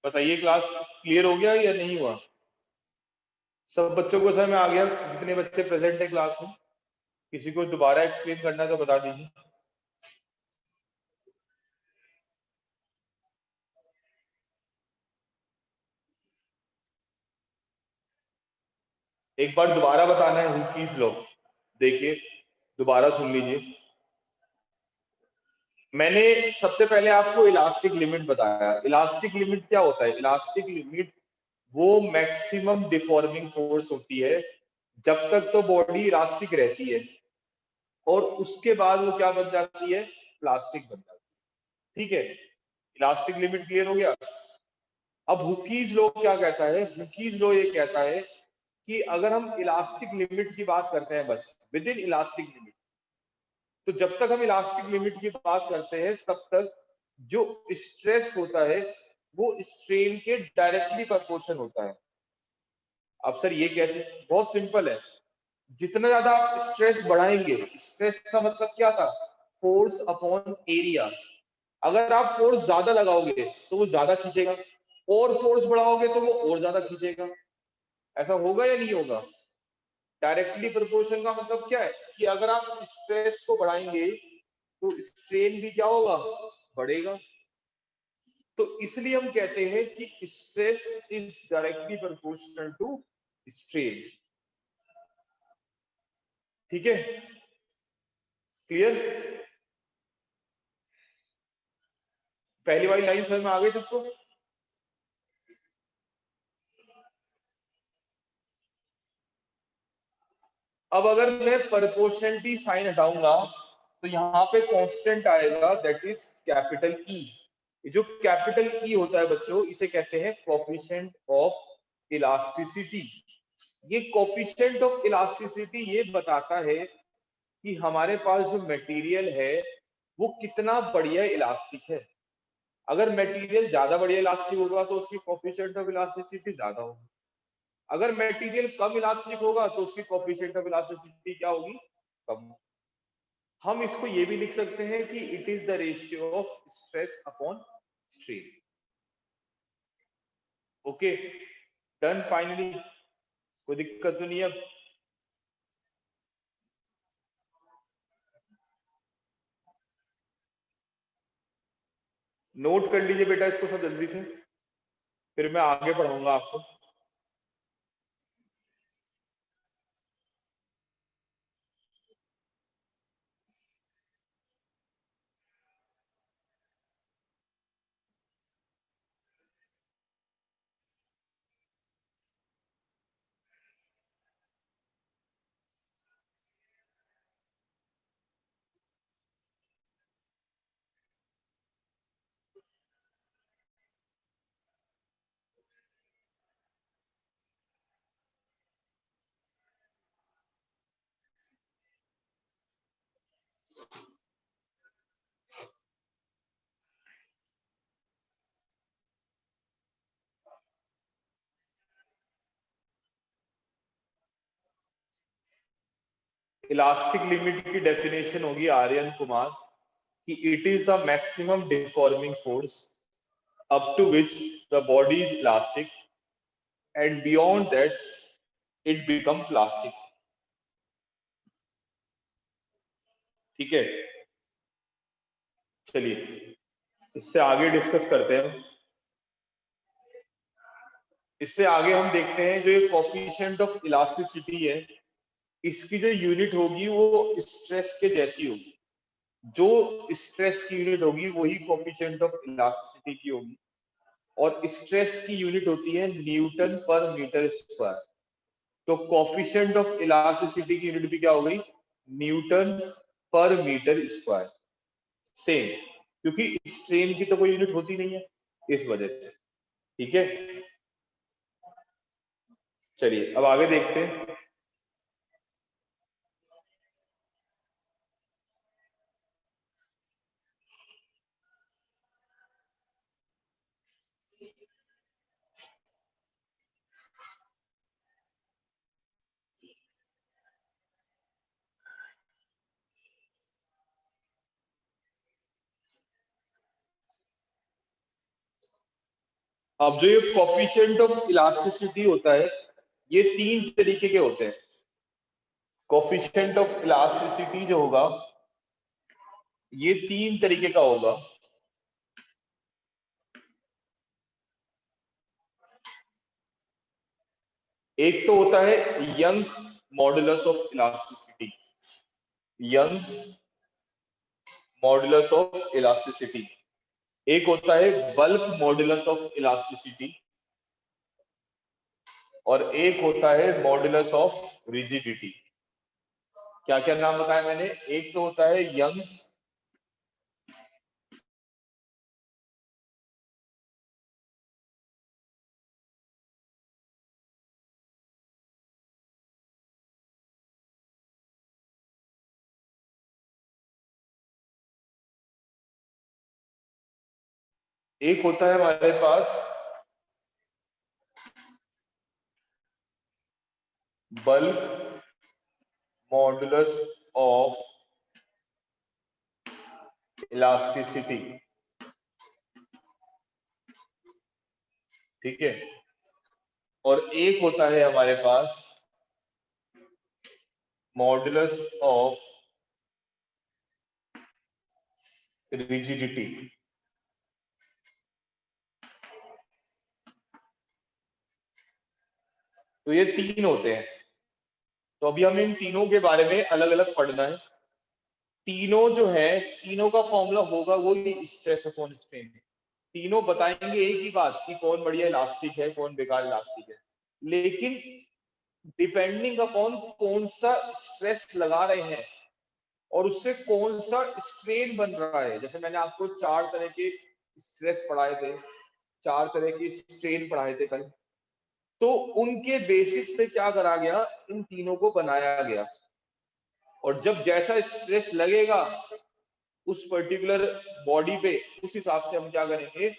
बताइए class clear हो गया या नहीं हुआ? सब बच्चों को समझ में आ गया? जितने बच्चे प्रेजेंट है क्लास में, किसी को दोबारा एक्सप्लेन करना है तो बता दीजिए। एक बार दोबारा बताना है हुकीज लॉ। देखिए दोबारा सुन लीजिए। मैंने सबसे पहले आपको इलास्टिक लिमिट बताया। इलास्टिक लिमिट क्या होता है? इलास्टिक लिमिट वो मैक्सिमम डिफॉर्मिंग फोर्स होती है जब तक तो बॉडी इलास्टिक रहती है, और उसके बाद वो क्या बन जाती है? प्लास्टिक बन जाती है। ठीक है, इलास्टिक लिमिट क्लियर हो गया। अब हुकीज लॉ क्या कहता है? हुकीज लॉ ये कहता है कि अगर हम इलास्टिक लिमिट की बात करते हैं, बस विद इन इलास्टिक लिमिट, तो जब तक हम इलास्टिक लिमिट की बात करते हैं तब तक जो स्ट्रेस होता है वो स्ट्रेन के डायरेक्टली प्रोपोर्शन होता है। अब सर ये कैसे? बहुत सिंपल है। जितना ज्यादा आप स्ट्रेस बढ़ाएंगे, स्ट्रेस का मतलब क्या था? Force upon area. अगर आप फोर्स ज्यादा लगाओगे तो वो ज्यादा खींचेगा, और फोर्स बढ़ाओगे तो वो और ज्यादा खींचेगा। ऐसा होगा या नहीं होगा? डायरेक्टली प्रोपोर्शन का मतलब क्या है कि अगर आप स्ट्रेस को बढ़ाएंगे तो स्ट्रेन भी क्या होगा? बढ़ेगा। तो इसलिए हम कहते हैं कि stress is directly proportional to strain. ठीक है, क्लियर? पहली वाली लाइन समझ में आ गई सबको? अब अगर मैं प्रोपोर्शनलिटी साइन हटाऊंगा तो यहाँ पे कांस्टेंट आएगा, दैट इज कैपिटल ई। जो कैपिटल ई होता है बच्चों, इसे कहते हैं कोफिशिएंट ऑफ इलास्टिसिटी। ये कोफिशिएंट ऑफ इलास्टिसिटी ये बताता है कि हमारे पास जो मटेरियल है वो कितना बढ़िया इलास्टिक है। अगर मटेरियल ज्यादा बढ़िया इलास्टिक होगा तो उसकी कोफिशिएंट ऑफ इलास्टिसिटी ज्यादा होगी। अगर मटेरियल कम इलास्टिक होगा तो उसकी कोफिशिएंट ऑफ इलास्टिसिटी क्या होगी? कम। हम इसको ये भी लिख सकते हैं कि it is the ratio of stress upon strain. Okay, done finally. कोई दिक्कत तो नहीं है अब? नोट कर लीजिए बेटा इसको सब जल्दी से, फिर मैं आगे पढ़ाऊंगा आपको। इलास्टिक लिमिट की डेफिनेशन होगी आर्यन कुमार कि it is the maximum deforming force up to which the body is elastic, and beyond that it become plastic। ठीक है, चलिए इससे आगे डिस्कस करते हैं। इससे आगे हम देखते हैं जो ये कोफिशिएंट ऑफ इलास्टिसिटी है, इसकी जो यूनिट होगी वो स्ट्रेस के जैसी होगी। जो स्ट्रेस की यूनिट होगी वही कोफिशिएंट ऑफ इलास्टिसिटी की होगी, और स्ट्रेस की यूनिट होती है न्यूटन पर मीटर स्क्वायर। तो कोफिशिएंट ऑफ इलास्टिसिटी की यूनिट भी क्या हो गई? न्यूटन पर मीटर स्क्वायर। सेम, क्योंकि स्ट्रेन की तो कोई यूनिट होती नहीं है इस वजह से। ठीक है, चलिए अब आगे देखते हैं। अब जो ये कोफिशिएंट ऑफ इलास्टिसिटी होता है, ये 3 तरीके के होते हैं। कोफिशिएंट ऑफ इलास्टिसिटी जो होगा ये 3 तरीके का होगा। एक तो होता है Young modulus of elasticity, Young's modulus of elasticity. एक होता है बल्क मॉडुलस ऑफ इलास्टिसिटी, और एक होता है मॉडुलस ऑफ रिजिडिटी। क्या क्या नाम बताया मैंने? एक तो होता है यंग्स एक होता है हमारे पास बल्क मॉडुलस ऑफ इलास्टिसिटी, ठीक है। और एक होता है हमारे पास मॉडुलस ऑफ रिजिडिटी। तो ये 3 होते हैं। तो अभी हमें इन तीनों के बारे में अलग अलग पढ़ना है। तीनों जो है, तीनों का फॉर्मूला होगा वही स्ट्रेस अपॉन स्ट्रेन। तीनों बताएंगे एक ही बात कि कौन बढ़िया इलास्टिक है, कौन बेकार इलास्टिक है, लेकिन डिपेंडिंग अपॉन कौन सा स्ट्रेस लगा रहे हैं और उससे कौन सा स्ट्रेन बन रहा है। जैसे मैंने आपको 4 तरह के स्ट्रेस पढ़ाए थे, 4 तरह के स्ट्रेन पढ़ाए थे कल, तो उनके बेसिस पे क्या करा गया, इन तीनों को बनाया गया। और जब जैसा स्ट्रेस लगेगा उस पर्टिकुलर बॉडी पे, उस हिसाब से हम क्या करेंगे,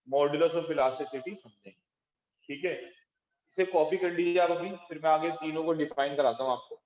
मॉडुलस ऑफ इलास्टिसिटी समझेंगे। ठीक है, इसे कॉपी कर लीजिए आप अभी, फिर मैं आगे तीनों को डिफाइन कराता हूँ आपको।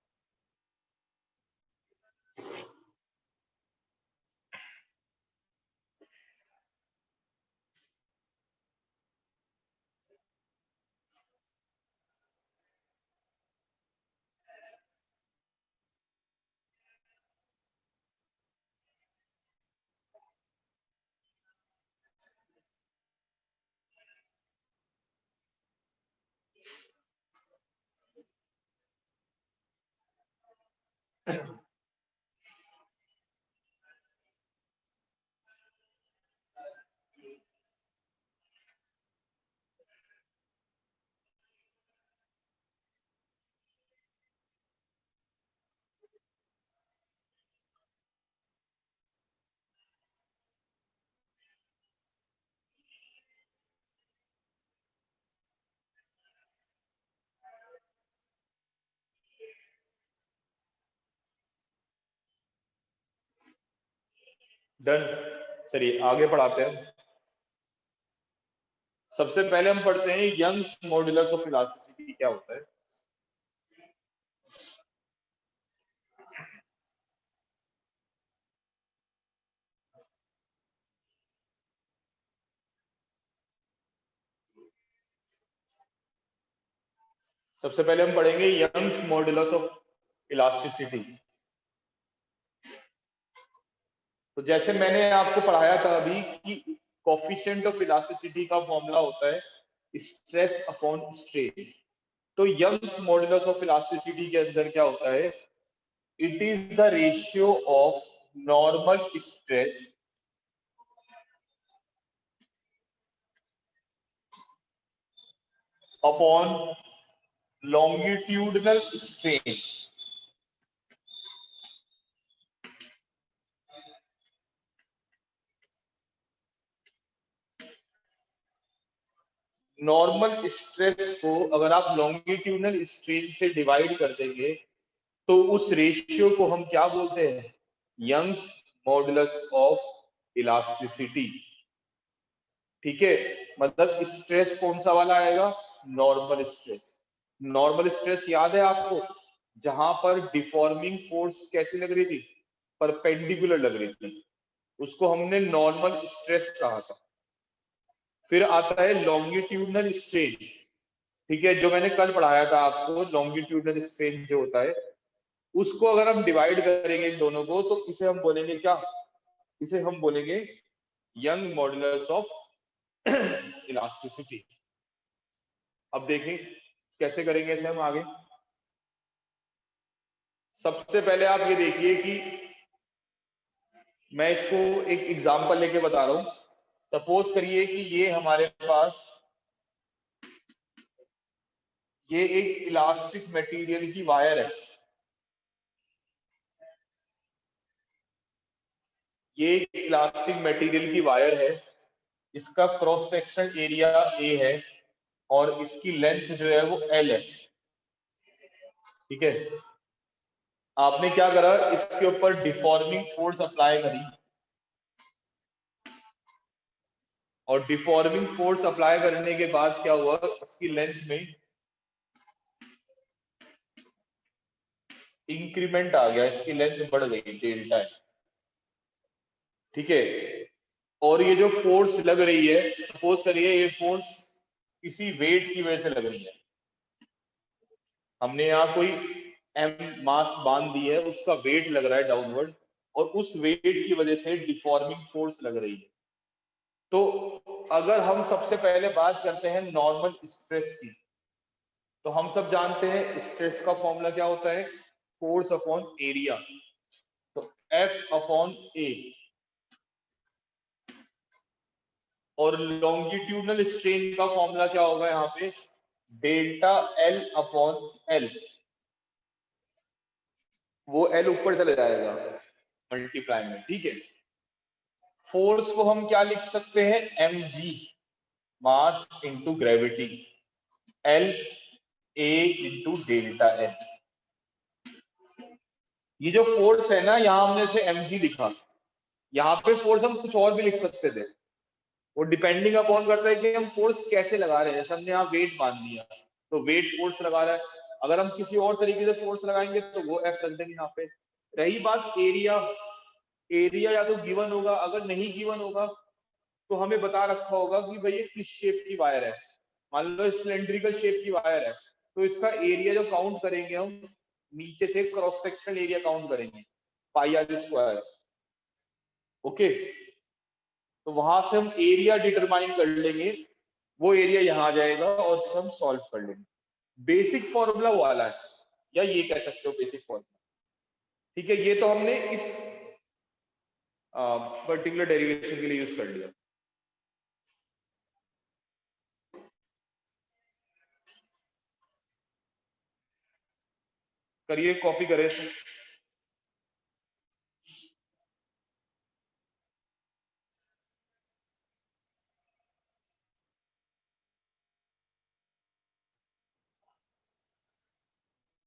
डन, चलिए आगे पढ़ाते हैं। सबसे पहले हम पढ़ते हैं यंग्स मॉडुलस ऑफ इलास्टिसिटी क्या होता है। सबसे पहले हम पढ़ेंगे यंग्स मॉडुलस ऑफ इलास्टिसिटी। तो जैसे मैंने आपको पढ़ाया था अभी कि कोफिशिएंट ऑफ इलास्टिसिटी का फॉर्मूला होता है स्ट्रेस अपॉन स्ट्रेन। तो यंग्स मॉडुलस ऑफ इलास्टिसिटी के अंदर क्या होता है, it is the ratio of normal stress upon longitudinal strain। Normal stress को अगर आप लॉन्गिट्यूडनल स्ट्रेन से डिवाइड कर देंगे तो उस रेशियो को हम क्या बोलते हैं, यंग्स मॉडुलस ऑफ इलास्टिसिटी। ठीक है, मतलब स्ट्रेस कौन सा वाला आएगा, नॉर्मल स्ट्रेस। नॉर्मल स्ट्रेस याद है आपको, जहां पर डिफॉर्मिंग फोर्स कैसी लग रही थी, परपेंडिकुलर लग रही थी, उसको हमने नॉर्मल स्ट्रेस कहा था। फिर आता है लॉन्गिट्यूडनल स्ट्रेन, ठीक है, जो मैंने कल पढ़ाया था आपको, लॉन्गिट्यूडनल स्ट्रेन जो होता है, उसको अगर हम डिवाइड करेंगे इन दोनों को तो इसे हम बोलेंगे क्या, इसे हम बोलेंगे यंग मॉडुलस ऑफ इलास्टिसिटी। अब देखें कैसे करेंगे इसे हम आगे। सबसे पहले आप ये देखिए कि मैं इसको एक एग्जांपल लेके बता रहा हूं। सपोज करिए कि ये हमारे पास ये एक इलास्टिक मटेरियल की वायर है, ये एक इलास्टिक मटेरियल की वायर है, इसका क्रॉस सेक्शन एरिया ए है और इसकी लेंथ जो है वो एल है, ठीक है। आपने क्या करा, इसके ऊपर डिफॉर्मिंग फोर्स अप्लाई करी, और डिफॉर्मिंग फोर्स अप्लाई करने के बाद क्या हुआ, इसकी लेंथ में इंक्रीमेंट आ गया, इसकी लेंथ बढ़ गई डेल्टा, ठीक है। और ये जो फोर्स लग रही है, सपोज करिए ये फोर्स किसी वेट की वजह से लग रही है, हमने यहाँ कोई एम मास बांध दी है, उसका वेट लग रहा है डाउनवर्ड, और उस वेट की वजह से डिफॉर्मिंग फोर्स लग रही है। तो अगर हम सबसे पहले बात करते हैं नॉर्मल स्ट्रेस की, तो हम सब जानते हैं स्ट्रेस का फॉर्मूला क्या होता है, फोर्स अपॉन एरिया, तो एफ अपॉन ए। और लॉन्गिट्यूडनल स्ट्रेन का फॉर्मूला क्या होगा यहाँ पे, डेल्टा एल अपॉन एल, वो एल ऊपर चले जाएगा मल्टीप्लाई में, ठीक है। फोर्स को हम क्या लिख सकते हैं, M g, mass into gravity, L A into delta L. ये जो फोर्स है ना, यहाँ हमने इसे एम जी लिखा, यहाँ पे फोर्स हम कुछ और भी लिख सकते थे, वो डिपेंडिंग अपॉन करता है कि हम फोर्स कैसे लगा रहे हैं। जैसे हमने यहाँ वेट बांध दिया तो वेट फोर्स लगा रहा है, अगर हम किसी और तरीके से फोर्स लगाएंगे तो वो एफ रख देंगे यहाँ पे। रही बात एरिया, एरिया या तो गिवन होगा, अगर नहीं गिवन होगा तो हमें बता रखा होगा कि भाई ये किस शेप की वायर है, मान लो सिलेंड्रिकल शेप की वायर है, तो इसका एरिया जो काउंट करेंगे हम, नीचे से क्रॉस सेक्शनल एरिया काउंट करेंगे, पाई आर स्क्वायर, ओके। तो वहां से हम एरिया डिटरमाइन कर लेंगे, वो एरिया यहाँ आ जाएगा और इसे हम सॉल्व कर लेंगे। बेसिक फॉर्मूला वो वाला है, या ये कह सकते हो बेसिक फॉर्मूला, ठीक है। ये तो हमने इस पर्टिकुलर डेरिवेशन के लिए यूज कर लिया। करिए, कॉपी करें।